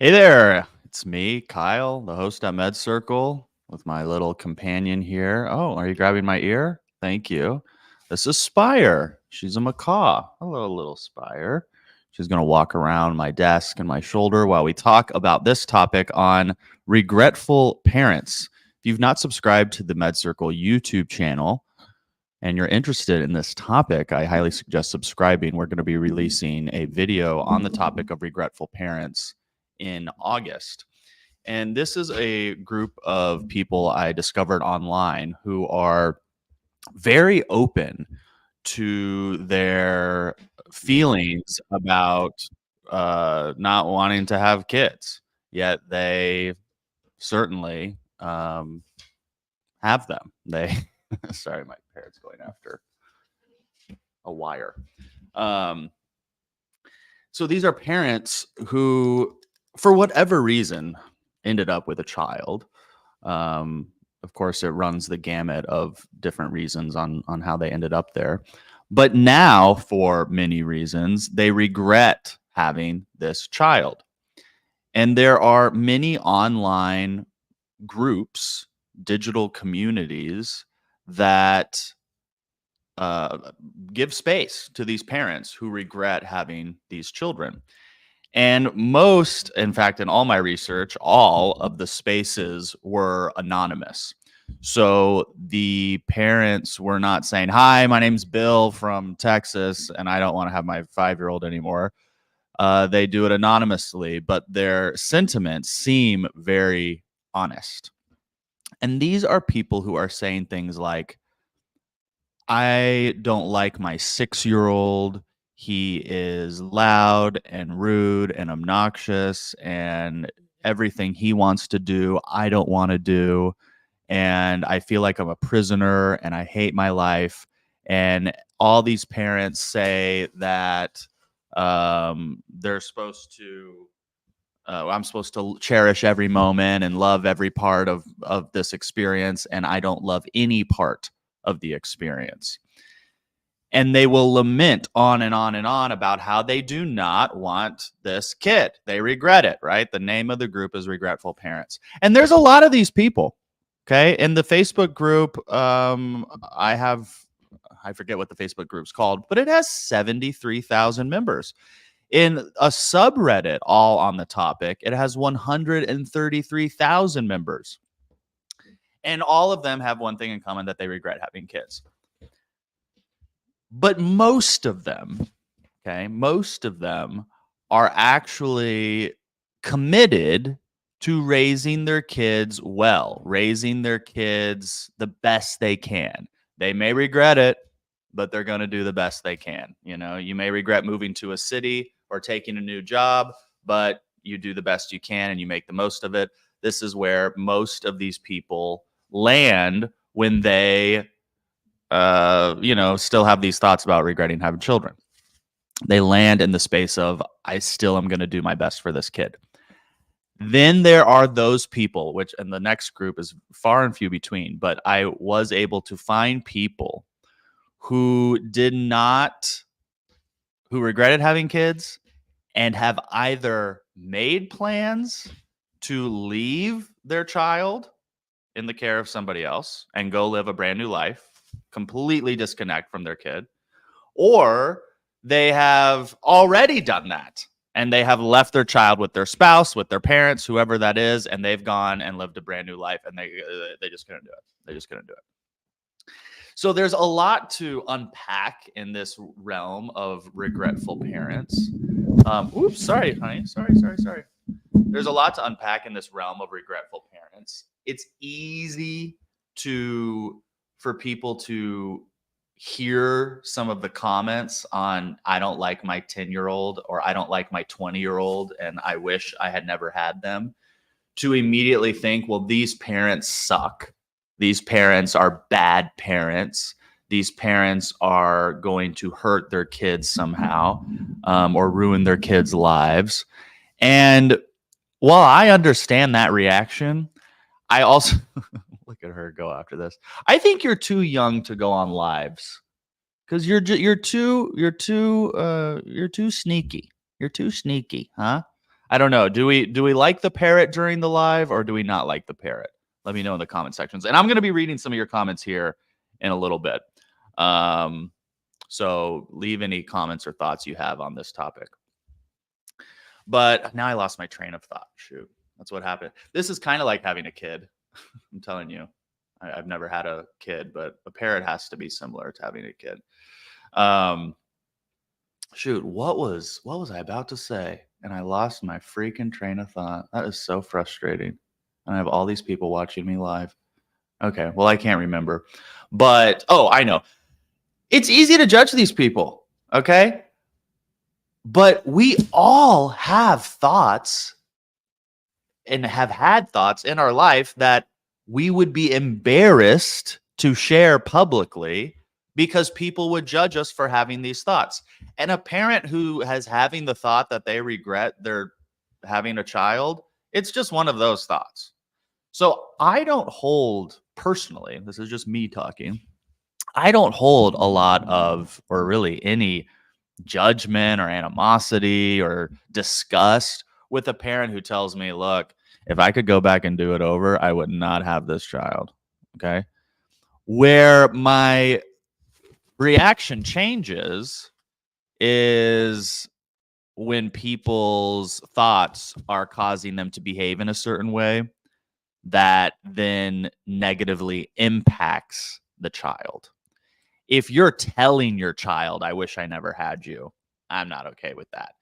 Hey there, it's me, Kyle, the host at MedCircle, with my little companion here. Oh, are you grabbing my ear? Thank you. This is Spire. She's a macaw. Hello, little Spire. She's going to walk around my desk and my shoulder while we talk about this topic on regretful parents. If you've not subscribed to the MedCircle YouTube channel and you're interested in this topic, I highly suggest subscribing. We're going to be releasing a video on the topic of regretful parents in August. And this is a group of people I discovered online who are very open to their feelings about not wanting to have kids, yet they certainly have them. They, sorry, my parrot's going after a wire. So these are parents who, for whatever reason, ended up with a child. Of course, it runs the gamut of different reasons on how they ended up there. But now, for many reasons, they regret having this child. And there are many online groups, digital communities that give space to these parents who regret having these children. And most, in fact, in all my research, all of the spaces were anonymous. So the parents were not saying, "Hi, my name's Bill from Texas, and I don't want to have my 5-year-old anymore." They do it anonymously, but their sentiments seem very honest. And these are people who are saying things like, "I don't like my 6-year-old. He is loud and rude and obnoxious, and everything he wants to do, I don't want to do. And I feel like I'm a prisoner and I hate my life." And all these parents say that they're supposed to, I'm supposed to cherish every moment and love every part of this experience, and I don't love any part of the experience. And they will lament on and on and on about how they do not want this kid. They regret it, right? The name of the group is Regretful Parents. And there's a lot of these people, okay? In the Facebook group, I forget what the Facebook group's called, but it has 73,000 members. In a subreddit all on the topic, it has 133,000 members. And all of them have one thing in common, that they regret having kids. But most of them, most of them are actually committed to raising their kids well, raising their kids the best they can. They may regret it, but they're going to do the best they can. You know, you may regret moving to a city or taking a new job, but you do the best you can and you make the most of it. This is where most of these people land when they still have these thoughts about regretting having children. They land in the space of, I still am going to do my best for this kid. Then there are those people, which in the next group is far and few between, but I was able to find people who regretted having kids and have either made plans to leave their child in the care of somebody else and go live a brand new life, completely disconnect from their kid, or they have already done that and they have left their child with their spouse, with their parents, whoever that is, and they've gone and lived a brand new life, and they just couldn't do it. They just couldn't do it. So there's a lot to unpack in this realm of regretful parents. Oops, sorry, honey. Sorry. There's a lot to unpack in this realm of regretful parents. It's easy for people to hear some of the comments on, "I don't like my 10-year-old," or "I don't like my 20-year-old, and I wish I had never had them," to immediately think, well, these parents suck. These parents are bad parents. These parents are going to hurt their kids somehow, or ruin their kids' lives. And while I understand that reaction, I also look at her go after this. I think you're too young to go on lives, because you're too sneaky. You're too sneaky, huh? I don't know. Do we like the parrot during the live, or do we not like the parrot? Let me know in the comment sections. And I'm going to be reading some of your comments here in a little bit. So leave any comments or thoughts you have on this topic. But now I lost my train of thought. Shoot, that's what happened. This is kind of like having a kid. I'm telling you, I've never had a kid, but a parrot has to be similar to having a kid. Shoot, what was I about to say? And I lost my freaking train of thought. That is so frustrating. And I have all these people watching me live. Okay, well, I can't remember. But I know. It's easy to judge these people, okay? But we all have thoughts and have had thoughts in our life that we would be embarrassed to share publicly because people would judge us for having these thoughts. And a parent who has having the thought that they regret they're having a child, it's just one of those thoughts. So I don't hold personally, this is just me talking, I don't hold a lot of, or really any judgment or animosity or disgust with a parent who tells me, look, if I could go back and do it over, I would not have this child. Okay. Where my reaction changes is when people's thoughts are causing them to behave in a certain way that then negatively impacts the child. If you're telling your child, I wish I never had you, I'm not okay with that.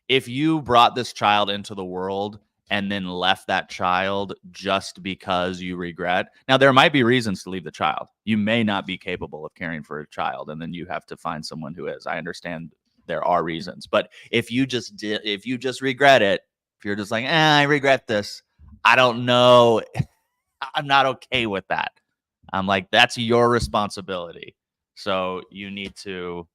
If you brought this child into the world and then left that child just because you regret, now there might be reasons to leave the child. You may not be capable of caring for a child, and then you have to find someone who is. I understand there are reasons, but if you just regret it, if you're just like, I regret this, I don't know, I'm not okay with that. I'm like, that's your responsibility. So you need to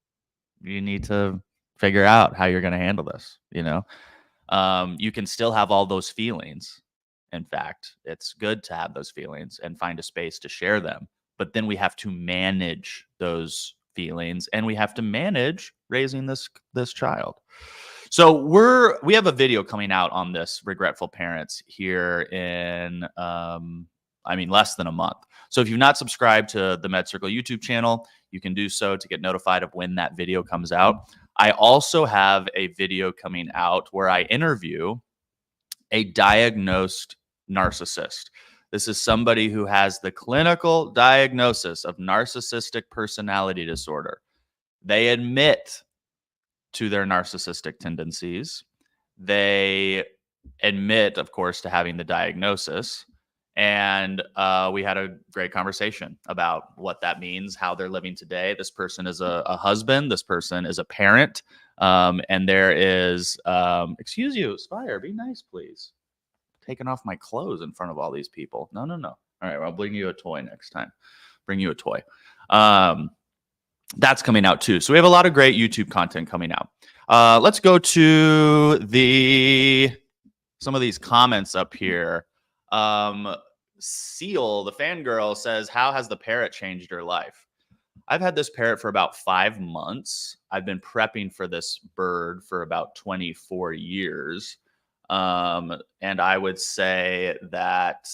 figure out how you're going to handle this. You can still have all those feelings. In fact, it's good to have those feelings and find a space to share them. But then we have to manage those feelings, and we have to manage raising this child. So we have a video coming out on this, regretful parents, here in less than a month. So if you've not subscribed to the MedCircle YouTube channel, you can do so to get notified of when that video comes out. I also have a video coming out where I interview a diagnosed narcissist. This is somebody who has the clinical diagnosis of narcissistic personality disorder. They admit to their narcissistic tendencies. They admit, of course, to having the diagnosis. And we had a great conversation about what that means, how they're living today. This person is a husband. This person is a parent. And there is, excuse you, Spire, be nice, please. Taking off my clothes in front of all these people. No. All right, well, I'll bring you a toy next time. Bring you a toy. That's coming out too. So we have a lot of great YouTube content coming out. Let's go to some of these comments up here. Seal, the fangirl, says, how has the parrot changed your life? I've had this parrot for about 5 months. I've been prepping for this bird for about 24 years. And I would say that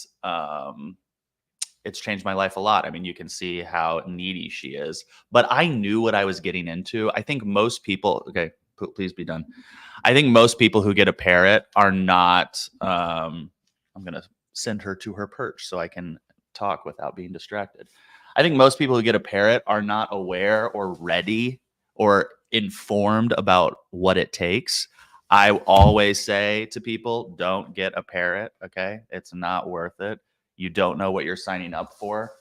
it's changed my life a lot. I mean, you can see how needy she is. But I knew what I was getting into. I think most people, okay, please be done. I think most people who get a parrot are not, I'm going to send her to her perch so I can talk without being distracted. I think most people who get a parrot are not aware or ready or informed about what it takes. I always say to people, don't get a parrot, okay? It's not worth it. You don't know what you're signing up for.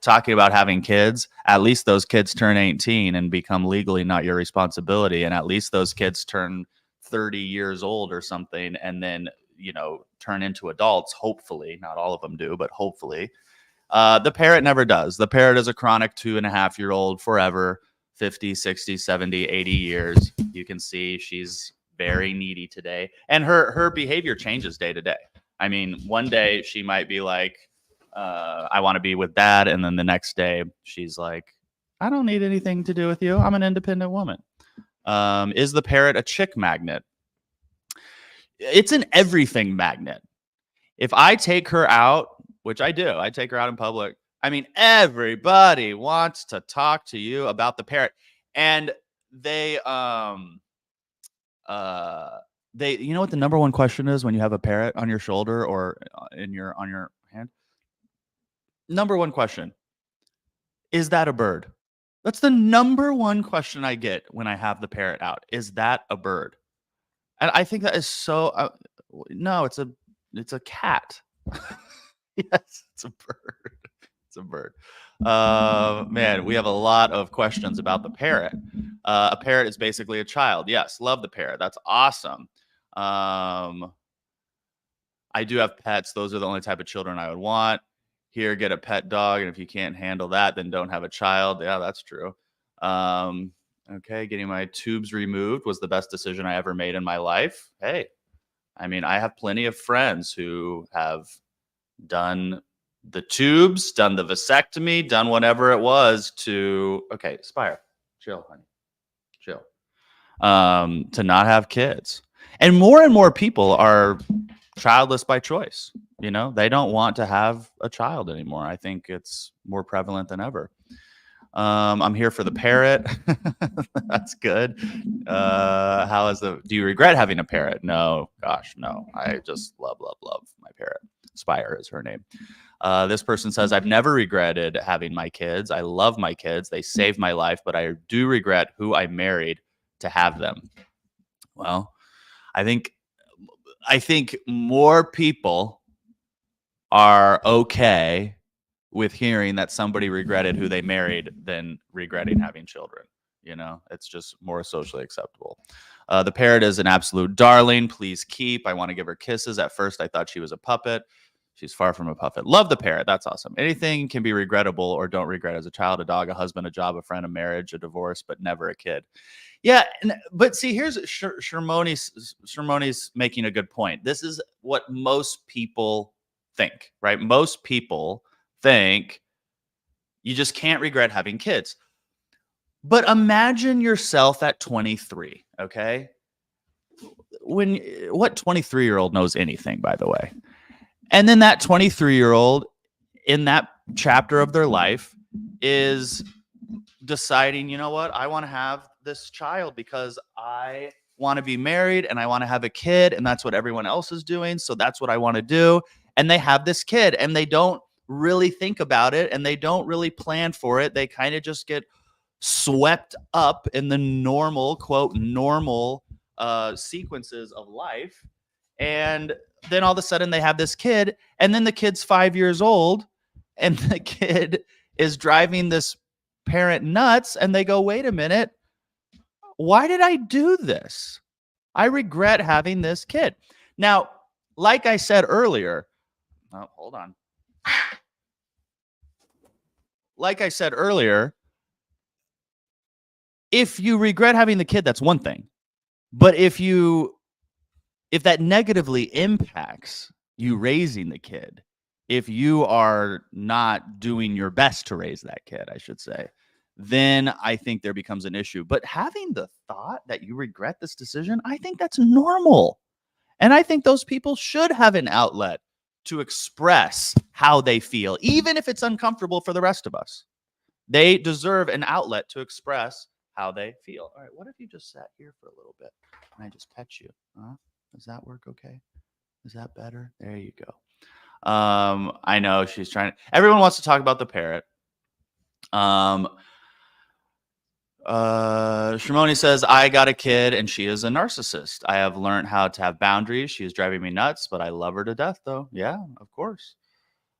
Talking about having kids, at least those kids turn 18 and become legally not your responsibility. And at least those kids turn 30 years old or something and then, turn into adults, hopefully. Not all of them do, but hopefully. The parrot never does. The parrot is a chronic 2.5-year-old forever, 50, 60, 70, 80 years. You can see she's very needy today. And her behavior changes day to day. I mean, one day she might be like, I want to be with dad. And then the next day she's like, I don't need anything to do with you. I'm an independent woman. Is the parrot a chick magnet? it's an everything magnet. If I take her out, which I do, I take her out in public. I mean, everybody wants to talk to you about the parrot. And they you know what the number one question is when you have a parrot on your shoulder or on your hand? Number one question, is that a bird? That's the number one question I get when I have the parrot out. Is that a bird? And I think that is so no, it's a cat. Yes, it's a bird. It's a bird. Man, we have a lot of questions about the parrot. A parrot is basically a child. Yes, love the parrot. That's awesome. I do have pets. Those are the only type of children I would want. Here, get a pet dog, and if you can't handle that, then don't have a child. Yeah, that's true. Okay, getting my tubes removed was the best decision I ever made in my life. Hey, I mean, I have plenty of friends who have done the tubes, done the vasectomy, done whatever it was to, okay, Spire, chill, honey, chill, to not have kids. And more people are childless by choice. You know, they don't want to have a child anymore. I think it's more prevalent than ever. I'm here for the parrot. That's good. Do you regret having a parrot? No, gosh, no. I just love my parrot. Spire is her name. This person says, I've never regretted having my kids. I love my kids. They saved my life, but I do regret who I married to have them. Well, I think more people are okay with hearing that somebody regretted who they married than regretting having children. You know, it's just more socially acceptable. The parrot is an absolute darling. Please keep. I want to give her kisses. At first, I thought she was a puppet. She's far from a puppet. Love the parrot. That's awesome. Anything can be regrettable or don't regret as a child, a dog, a husband, a job, a friend, a marriage, a divorce, but never a kid. Yeah, but see, here's Shermoni's making a good point. This is what most people think, right? Most people think you just can't regret having kids. But imagine yourself at 23, okay? What 23-year-old knows anything, by the way? And then that 23-year-old in that chapter of their life is deciding, you know what? I want to have this child because I want to be married and I want to have a kid, and that's what everyone else is doing. So that's what I want to do. And they have this kid and they don't really think about it and they don't really plan for it. They kind of just get swept up in the normal, quote, normal sequences of life. And then all of a sudden they have this kid, and then the kid's 5 years old and the kid is driving this parent nuts, and they go, wait a minute, why did I do this? I regret having this kid. Now, like I said earlier, hold on. Like I said earlier, if you regret having the kid, that's one thing. But if that negatively impacts you raising the kid, if you are not doing your best to raise that kid, I should say, then I think there becomes an issue. But having the thought that you regret this decision, I think that's normal. And I think those people should have an outlet to express how they feel, even if it's uncomfortable for the rest of us. They deserve an outlet to express how they feel. All right, what if you just sat here for a little bit and I just pet you? Does that work okay? Is that better? There you go. I know she's trying. Everyone wants to talk about the parrot. Shimoni says, I got a kid and she is a narcissist. I have learned how to have boundaries. She is driving me nuts, but I love her to death, though. Yeah, of course.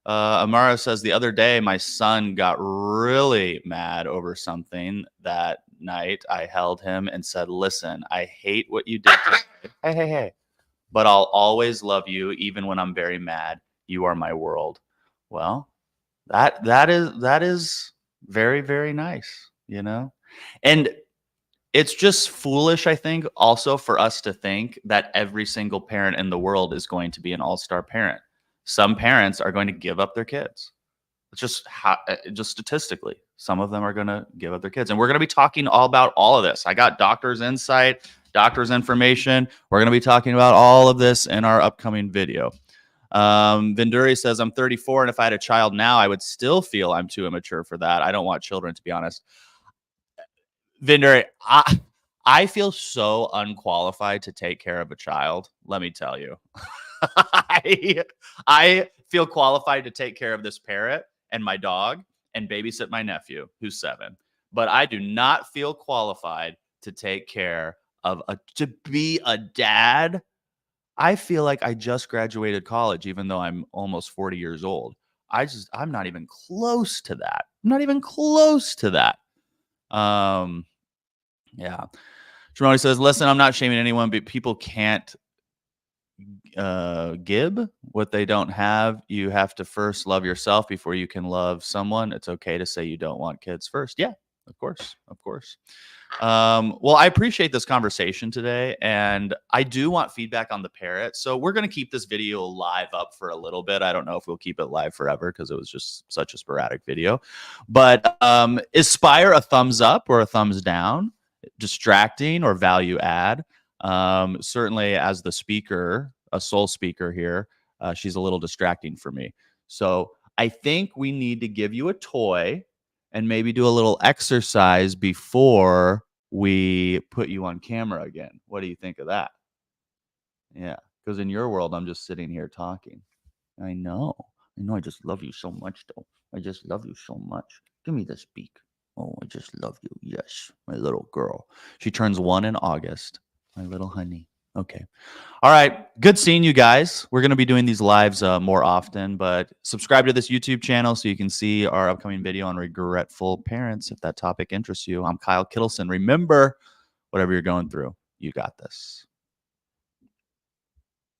Amara says, the other day, my son got really mad over something. That night, I held him and said, listen, I hate what you did today. Hey. But I'll always love you, even when I'm very mad. You are my world. Well, that is very, very nice, you know? And it's just foolish, I think, also for us to think that every single parent in the world is going to be an all-star parent. Some parents are going to give up their kids. It's just statistically, some of them are going to give up their kids. And we're going to be talking all about all of this. I got doctor's insight. doctor's information. We're going to be talking about all of this in our upcoming video. Vinduri says, I'm 34, and if I had a child now, I would still feel I'm too immature for that. I don't want children, to be honest. Vinduri, I feel so unqualified to take care of a child. Let me tell you. I feel qualified to take care of this parrot and my dog and babysit my nephew, who's 7. But I do not feel qualified to take care of to be a dad. I feel like I just graduated college, even though I'm almost 40 years old. I'm not even close to that. I'm not even close to that. Yeah. Ramani says, listen, I'm not shaming anyone, but people can't give what they don't have. You have to first love yourself before you can love someone. It's okay to say you don't want kids first. Yeah, of course. Of course. Well, I appreciate this conversation today, and I do want feedback on the parrot. So we're going to keep this video live up for a little bit. I don't know if we'll keep it live forever because it was just such a sporadic video. But is Spire a thumbs up or a thumbs down? Distracting or value add? Certainly, as the speaker, a sole speaker here, she's a little distracting for me. So I think we need to give you a toy and maybe do a little exercise before we put you on camera again. What do you think of that? Yeah, because in your world, I'm just sitting here talking. I know. I just love you so much, though. I just love you so much. Give me this beak. Oh, I just love you. Yes, my little girl. She turns 1 in August. My little honey. Okay. All right. Good seeing you guys. We're going to be doing these lives more often, but subscribe to this YouTube channel so you can see our upcoming video on regretful parents if that topic interests you. I'm Kyle Kittleson. Remember, whatever you're going through, you got this.